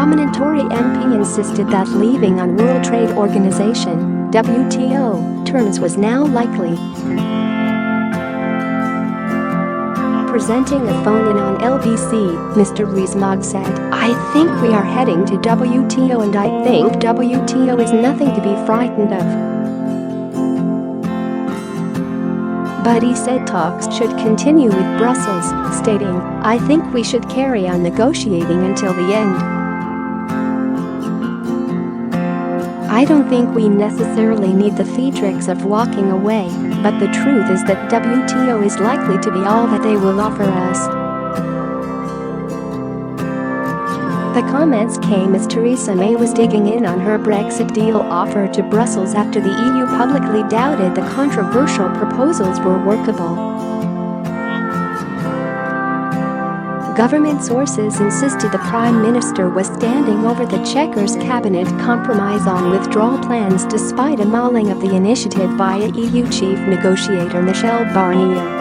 prominent Tory MP insisted that leaving on World Trade Organization (WTO) terms was now likely. Presenting a phone-in on LBC, Mr Rees-Mogg said, "I think we are heading to WTO and I think WTO is nothing to be frightened of." But he said talks should continue with Brussels, stating, "I think we should carry on negotiating until the end. I don't think we necessarily need the theatrics of walking away, but the truth is that WTO is likely to be all that they will offer us." The comments came as Theresa May was digging in on her Brexit deal offer to Brussels after the EU publicly doubted the controversial proposals were workable. Government sources insisted the Prime Minister was standing over the Chequers Cabinet compromise on withdrawal plans despite a mauling of the initiative by EU Chief Negotiator Michel Barnier.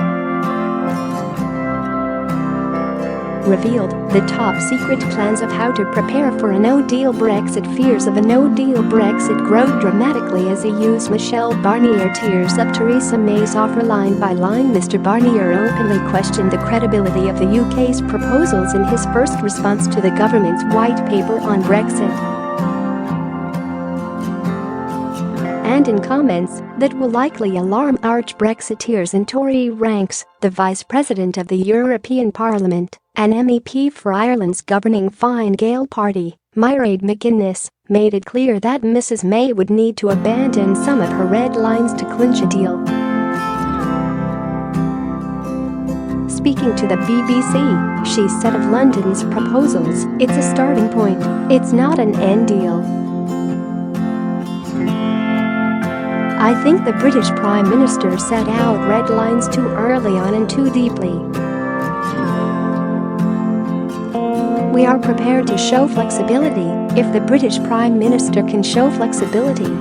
Revealed the top-secret plans of how to prepare for a No Deal Brexit. Fears of a No Deal Brexit grow dramatically as EU's Michel Barnier tears up Theresa May's offer line by line. Mr Barnier openly questioned the credibility of the UK's proposals in his first response to the government's white paper on Brexit. And in comments that will likely alarm arch-Brexiteers in Tory ranks, the Vice President of the European Parliament, an MEP for Ireland's governing Fine Gael party, Mairead McGuinness, made it clear that Mrs May would need to abandon some of her red lines to clinch a deal. Speaking to the BBC, she said of London's proposals, "It's a starting point, it's not an end deal. I think the British Prime Minister set out red lines too early on and too deeply. We are prepared to show flexibility if the British Prime Minister can show flexibility."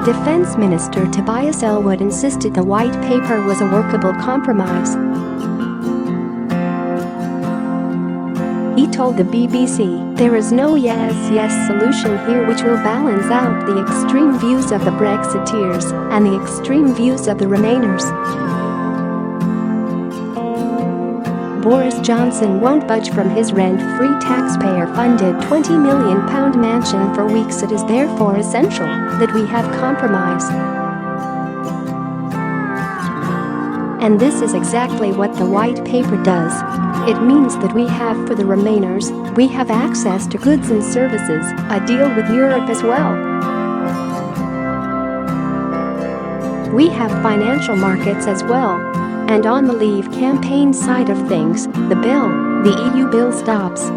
Defence Minister Tobias Ellwood insisted the white paper was a workable compromise. He told the BBC, "There is no yes solution here which will balance out the extreme views of the Brexiteers and the extreme views of the Remainers. Boris Johnson won't budge from his rent-free taxpayer-funded £20 million mansion for weeks. It is therefore essential that we have compromise." And this is exactly what the white paper does. It means that we have, for the Remainers, we have access to goods and services, a deal with Europe as well. We have financial markets as well. And on the Leave campaign side of things, the EU bill stops.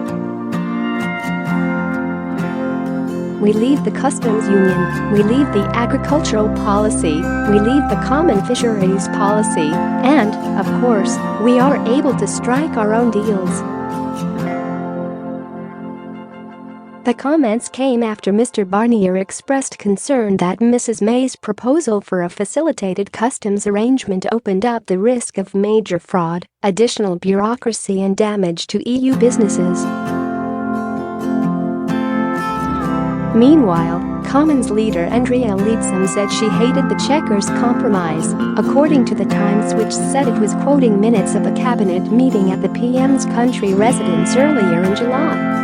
We leave the customs union, we leave the agricultural policy, we leave the common fisheries policy, and, of course, we are able to strike our own deals. The comments came after Mr Barnier expressed concern that Mrs May's proposal for a facilitated customs arrangement opened up the risk of major fraud, additional bureaucracy and damage to EU businesses. Meanwhile, Commons leader Andrea Leadsom said she hated the Chequers compromise, according to the Times, which said it was quoting minutes of a cabinet meeting at the PM's country residence earlier in July.